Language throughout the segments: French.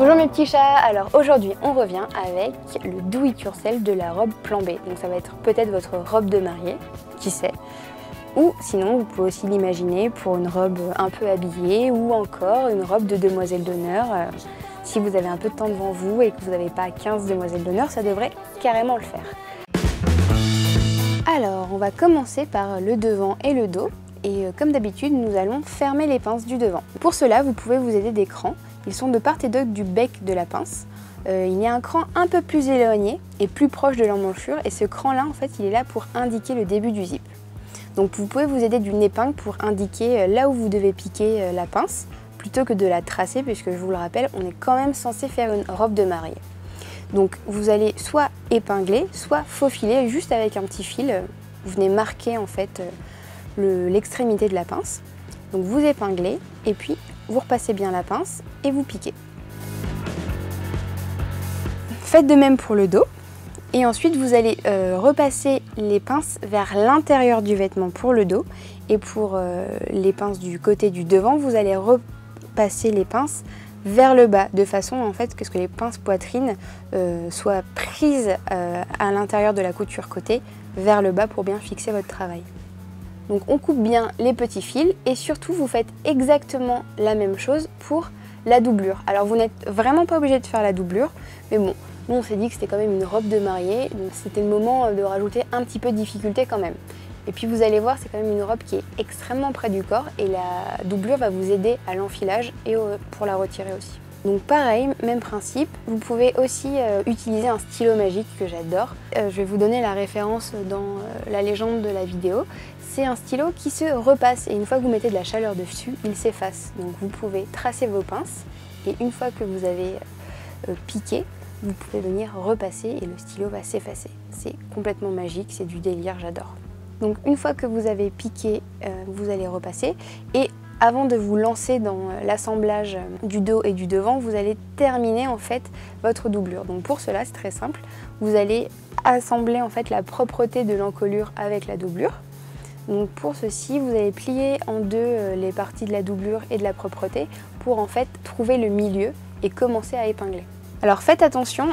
Bonjour mes petits chats, alors aujourd'hui on revient avec le do it yourself de la robe plan B. Donc ça va être peut-être votre robe de mariée, qui sait. Ou sinon vous pouvez aussi l'imaginer pour une robe un peu habillée ou encore une robe de demoiselle d'honneur. Si vous avez un peu de temps devant vous et que vous n'avez pas 15 demoiselles d'honneur, ça devrait carrément le faire. Alors on va commencer par le devant et le dos. Et comme d'habitude, nous allons fermer les pinces du devant. Pour cela, vous pouvez vous aider des crans. Ils sont de part et d'autre du bec de la pince. Il y a un cran un peu plus éloigné et plus proche de l'emmanchure. Et ce cran-là, en fait, il est là pour indiquer le début du zip. Donc vous pouvez vous aider d'une épingle pour indiquer là où vous devez piquer la pince, plutôt que de la tracer, puisque je vous le rappelle, on est quand même censé faire une robe de mariée. Donc vous allez soit épingler, soit faufiler juste avec un petit fil. Vous venez marquer en fait l'extrémité de la pince. Donc vous épinglez et puis vous repassez bien la pince et vous piquez. Faites de même pour le dos et ensuite vous allez repasser les pinces vers l'intérieur du vêtement pour le dos et pour les pinces du côté du devant vous allez repasser les pinces vers le bas de façon en fait que les pinces poitrine soient prises à l'intérieur de la couture côté vers le bas pour bien fixer votre travail. Donc on coupe bien les petits fils et surtout vous faites exactement la même chose pour la doublure. Alors vous n'êtes vraiment pas obligé de faire la doublure, mais bon, nous on s'est dit que c'était quand même une robe de mariée, donc c'était le moment de rajouter un petit peu de difficulté quand même. Et puis vous allez voir, c'est quand même une robe qui est extrêmement près du corps et la doublure va vous aider à l'enfilage et pour la retirer aussi. Donc pareil, même principe, vous pouvez aussi utiliser un stylo magique que j'adore. Je vais vous donner la référence dans la légende de la vidéo. C'est un stylo qui se repasse et une fois que vous mettez de la chaleur dessus, il s'efface. Donc vous pouvez tracer vos pinces et une fois que vous avez piqué, vous pouvez venir repasser et le stylo va s'effacer. C'est complètement magique, c'est du délire, j'adore. Donc une fois que vous avez piqué, vous allez repasser et avant de vous lancer dans l'assemblage du dos et du devant, vous allez terminer en fait votre doublure. Donc pour cela, c'est très simple. Vous allez assembler en fait la propreté de l'encolure avec la doublure. Donc pour ceci, vous allez plier en deux les parties de la doublure et de la propreté pour en fait trouver le milieu et commencer à épingler. Alors faites attention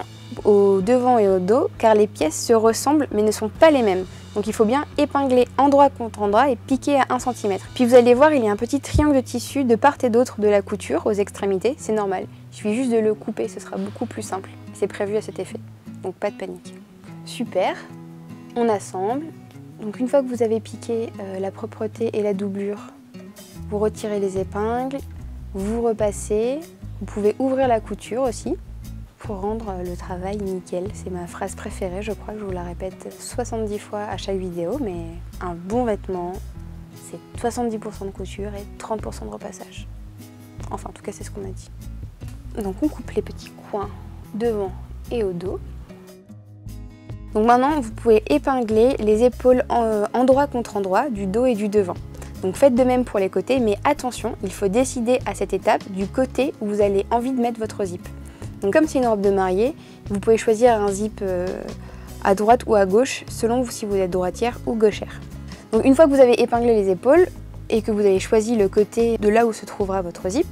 au devant et au dos car les pièces se ressemblent mais ne sont pas les mêmes. Donc il faut bien épingler endroit contre endroit et piquer à 1 cm. Puis vous allez voir, il y a un petit triangle de tissu de part et d'autre de la couture aux extrémités, c'est normal. Il suffit juste de le couper, ce sera beaucoup plus simple. C'est prévu à cet effet, donc pas de panique. Super, on assemble. Donc une fois que vous avez piqué la propreté et la doublure, vous retirez les épingles, vous repassez. Vous pouvez ouvrir la couture aussi pour rendre le travail nickel. C'est ma phrase préférée, je crois que je vous la répète 70 fois à chaque vidéo, mais un bon vêtement, c'est 70% de couture et 30% de repassage. Enfin, en tout cas, c'est ce qu'on a dit. Donc on coupe les petits coins devant et au dos. Donc maintenant, vous pouvez épingler les épaules endroit contre endroit du dos et du devant. Donc faites de même pour les côtés, mais attention, il faut décider à cette étape du côté où vous avez envie de mettre votre zip. Donc comme c'est une robe de mariée, vous pouvez choisir un zip à droite ou à gauche, selon si vous êtes droitière ou gauchère. Donc une fois que vous avez épinglé les épaules et que vous avez choisi le côté de là où se trouvera votre zip,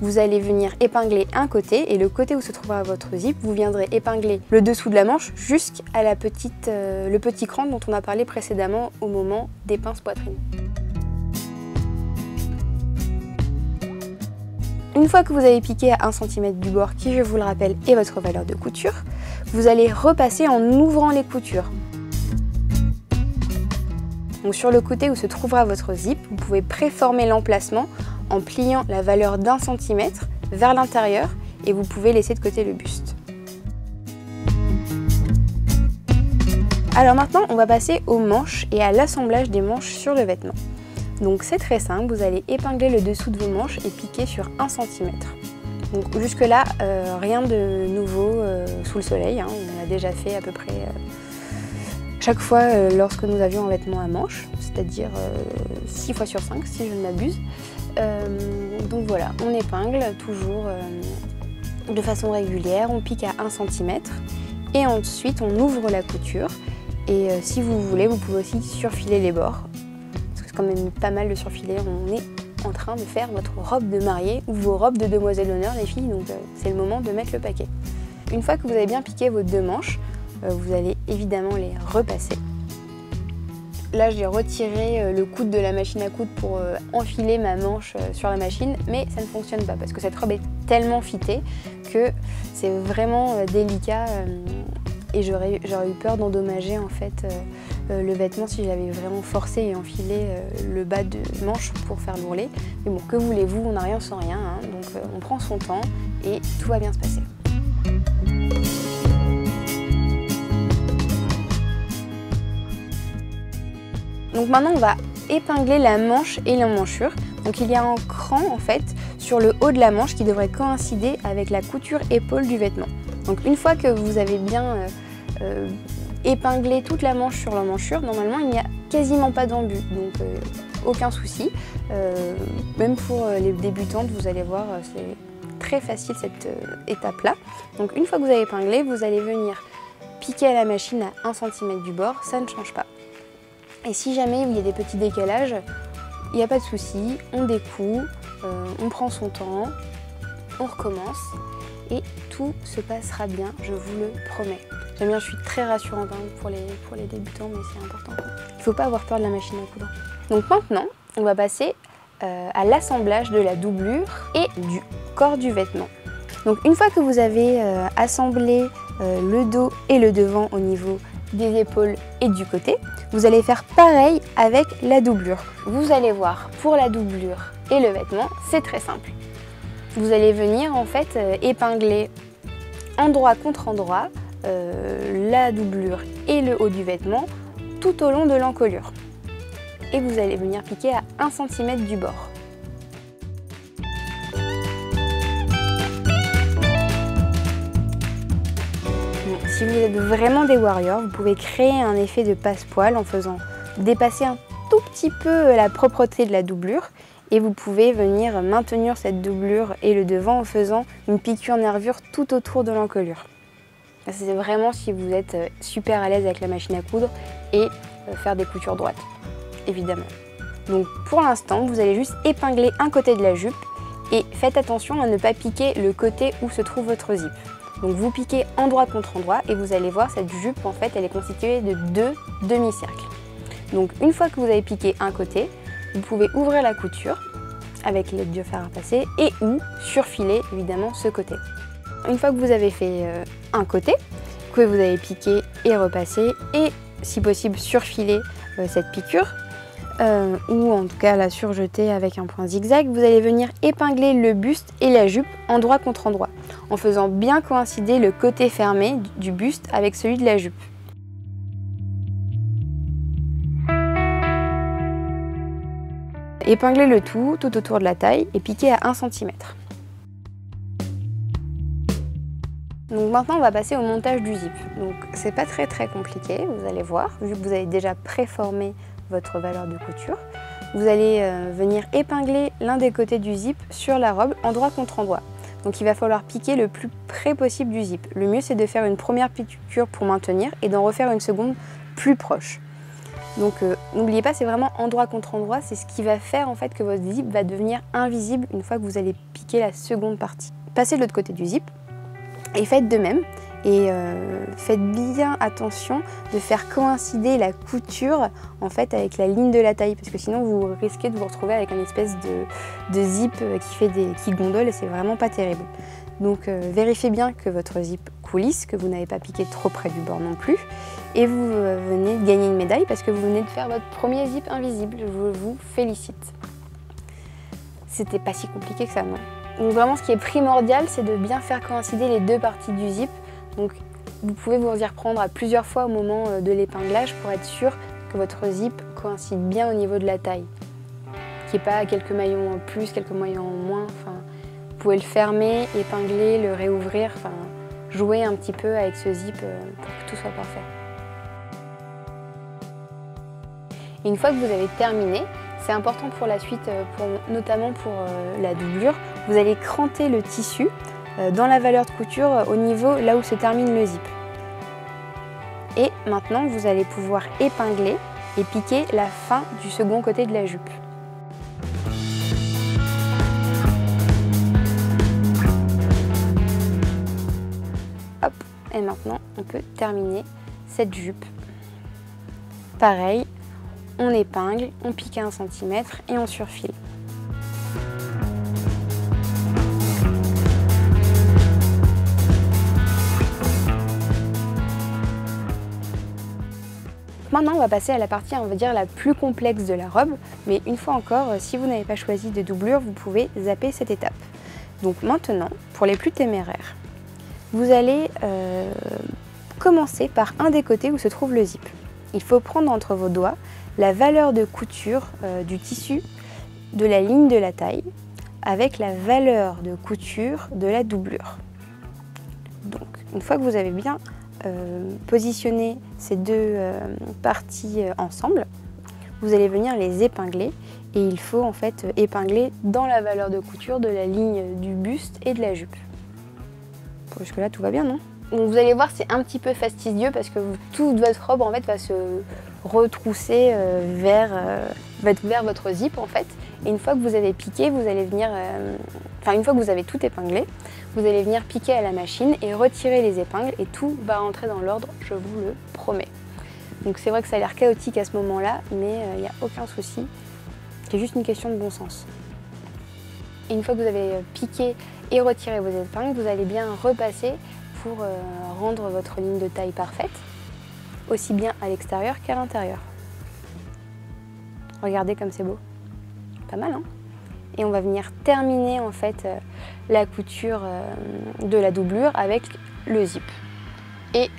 vous allez venir épingler un côté et le côté où se trouvera votre zip, vous viendrez épingler le dessous de la manche jusqu'à le petit cran dont on a parlé précédemment au moment des pinces poitrine. Une fois que vous avez piqué à 1 cm du bord, qui je vous le rappelle est votre valeur de couture, vous allez repasser en ouvrant les coutures. Donc sur le côté où se trouvera votre zip, vous pouvez préformer l'emplacement en pliant la valeur d'1 cm vers l'intérieur et vous pouvez laisser de côté le buste. Alors maintenant, on va passer aux manches et à l'assemblage des manches sur le vêtement. Donc c'est très simple, vous allez épingler le dessous de vos manches et piquer sur 1 cm. Donc jusque là, rien de nouveau sous le soleil, hein, on l'a déjà fait à peu près chaque fois lorsque nous avions un vêtement à manches, c'est-à-dire 6 fois sur 5 si je ne m'abuse. Donc voilà, on épingle toujours de façon régulière, on pique à 1 cm et ensuite on ouvre la couture et si vous voulez, vous pouvez aussi surfiler les bords. Quand même pas mal de surfiler, on est en train de faire votre robe de mariée ou vos robes de demoiselle d'honneur les filles, donc c'est le moment de mettre le paquet. Une fois que vous avez bien piqué vos 2 manches, vous allez évidemment les repasser. Là, j'ai retiré le coude de la machine à coudre pour enfiler ma manche sur la machine, mais ça ne fonctionne pas parce que cette robe est tellement fitée que c'est vraiment délicat et j'aurais eu peur d'endommager en fait le vêtement si j'avais vraiment forcé et enfilé le bas de manche pour faire l'ourlet. Mais bon, que voulez-vous, on n'a rien sans rien, hein, donc on prend son temps et tout va bien se passer. Donc maintenant on va épingler la manche et l'emmanchure. Donc il y a un cran en fait sur le haut de la manche qui devrait coïncider avec la couture épaule du vêtement. Donc une fois que vous avez bien épinglé toute la manche sur l'emmanchure, normalement il n'y a quasiment pas d'embut, donc aucun souci. Même pour les débutantes, vous allez voir, c'est très facile cette étape-là. Donc une fois que vous avez épinglé, vous allez venir piquer à la machine à 1 cm du bord, ça ne change pas. Et si jamais il y a des petits décalages, il n'y a pas de souci, on découd, on prend son temps, on recommence et tout se passera bien, je vous le promets. J'aime bien, je suis très rassurante hein, pour les débutants, mais c'est important. Il ne faut pas avoir peur de la machine à coudre. Donc maintenant, on va passer à l'assemblage de la doublure et du corps du vêtement. Donc une fois que vous avez assemblé le dos et le devant au niveau des épaules et du côté, vous allez faire pareil avec la doublure. Vous allez voir, pour la doublure et le vêtement, c'est très simple. Vous allez venir en fait épingler endroit contre endroit la doublure et le haut du vêtement tout au long de l'encolure. Et vous allez venir piquer à 1 cm du bord. Si vous êtes vraiment des warriors, vous pouvez créer un effet de passe-poil en faisant dépasser un tout petit peu la propreté de la doublure et vous pouvez venir maintenir cette doublure et le devant en faisant une piqûre nervure tout autour de l'encolure. C'est vraiment si vous êtes super à l'aise avec la machine à coudre et faire des coutures droites, évidemment. Donc pour l'instant, vous allez juste épingler un côté de la jupe et faites attention à ne pas piquer le côté où se trouve votre zip. Donc vous piquez endroit contre endroit et vous allez voir cette jupe en fait elle est constituée de 2 demi-cercles. Donc une fois que vous avez piqué un côté, vous pouvez ouvrir la couture avec l'aide du fer à repasser et ou surfiler évidemment ce côté. Une fois que vous avez fait un côté, que vous avez piqué et repassé et si possible surfiler cette piqûre, ou en tout cas la surjeter avec un point zigzag, vous allez venir épingler le buste et la jupe endroit contre endroit, en faisant bien coïncider le côté fermé du buste avec celui de la jupe. Épinglez le tout autour de la taille et piquez à 1 cm. Donc maintenant on va passer au montage du zip. Donc c'est pas très compliqué, vous allez voir, vu que vous avez déjà préformé votre valeur de couture. Vous allez venir épingler l'un des côtés du zip sur la robe endroit contre endroit. Donc il va falloir piquer le plus près possible du zip. Le mieux c'est de faire une première piqûre pour maintenir et d'en refaire une seconde plus proche. Donc n'oubliez pas, c'est vraiment endroit contre endroit, c'est ce qui va faire en fait que votre zip va devenir invisible une fois que vous allez piquer la seconde partie. Passez de l'autre côté du zip et faites de même. Et faites bien attention de faire coïncider la couture en fait avec la ligne de la taille parce que sinon vous risquez de vous retrouver avec une espèce de zip qui gondole et c'est vraiment pas terrible. Donc vérifiez bien que votre zip coulisse, que vous n'avez pas piqué trop près du bord non plus et vous venez de gagner une médaille parce que vous venez de faire votre premier zip invisible. Je vous félicite. C'était pas si compliqué que ça, non? Donc vraiment ce qui est primordial c'est de bien faire coïncider les deux parties du zip. Donc vous pouvez vous y reprendre à plusieurs fois au moment de l'épinglage pour être sûr que votre zip coïncide bien au niveau de la taille. Qu'il n'y ait pas quelques maillons en plus, quelques maillons en moins. Enfin, vous pouvez le fermer, épingler, le réouvrir, enfin, jouer un petit peu avec ce zip pour que tout soit parfait. Et une fois que vous avez terminé, c'est important pour la suite, notamment pour la doublure, vous allez cranter le tissu dans la valeur de couture au niveau là où se termine le zip. Et maintenant vous allez pouvoir épingler et piquer la fin du second côté de la jupe. Et maintenant, on peut terminer cette jupe. Pareil, on épingle, on pique à 1 cm et on surfile. Maintenant, on va passer à la partie, on va dire, la plus complexe de la robe. Mais une fois encore, si vous n'avez pas choisi de doublure, vous pouvez zapper cette étape. Donc maintenant, pour les plus téméraires, vous allez commencer par un des côtés où se trouve le zip. Il faut prendre entre vos doigts la valeur de couture du tissu de la ligne de la taille avec la valeur de couture de la doublure. Donc, une fois que vous avez bien positionner ces deux parties ensemble, vous allez venir les épingler et il faut en fait épingler dans la valeur de couture de la ligne du buste et de la jupe. Jusque là tout va bien, non? Donc vous allez voir, c'est un petit peu fastidieux parce que toute votre robe en fait va se retrousser vers votre zip en fait. Et une fois que vous avez piqué, vous allez venir, une fois que vous avez tout épinglé, vous allez venir piquer à la machine et retirer les épingles et tout va rentrer dans l'ordre, je vous le promets. Donc c'est vrai que ça a l'air chaotique à ce moment-là, mais il n'y a aucun souci. C'est juste une question de bon sens. Et une fois que vous avez piqué et retiré vos épingles, vous allez bien repasser pour rendre votre ligne de taille parfaite, aussi bien à l'extérieur qu'à l'intérieur. Regardez comme c'est beau. Pas mal, hein? Et on va venir terminer en fait la couture de la doublure avec le zip et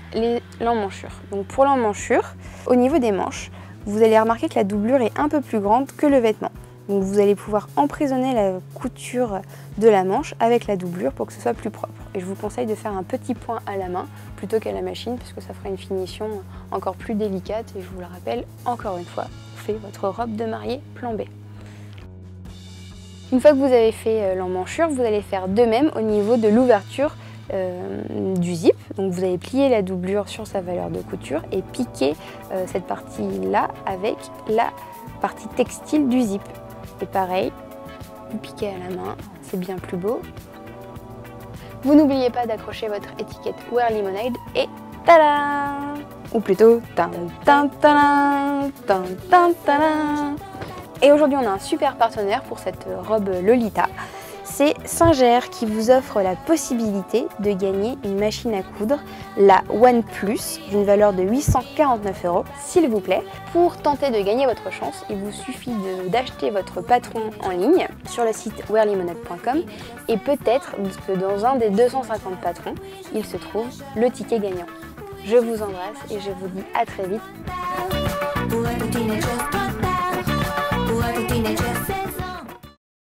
l'emmanchure. Donc pour l'emmanchure, au niveau des manches, vous allez remarquer que la doublure est un peu plus grande que le vêtement. Donc vous allez pouvoir emprisonner la couture de la manche avec la doublure pour que ce soit plus propre. Et je vous conseille de faire un petit point à la main plutôt qu'à la machine parce que ça fera une finition encore plus délicate et je vous le rappelle encore une fois, faites votre robe de mariée plan B. Une fois que vous avez fait l'emmanchure, vous allez faire de même au niveau de l'ouverture du zip. Donc vous allez plier la doublure sur sa valeur de couture et piquer cette partie-là avec la partie textile du zip. Et pareil, vous piquez à la main, c'est bien plus beau. Vous n'oubliez pas d'accrocher votre étiquette Wear Lemonade et tada! Ou plutôt tan tan tan tan tan tan. Et aujourd'hui, on a un super partenaire pour cette robe Lolita. C'est Singer qui vous offre la possibilité de gagner une machine à coudre, la One Plus, d'une valeur de 849 €, s'il vous plaît. Pour tenter de gagner votre chance, il vous suffit d'acheter votre patron en ligne sur le site wearlemonade.com et peut-être que dans un des 250 patrons, il se trouve le ticket gagnant. Je vous embrasse et je vous dis à très vite.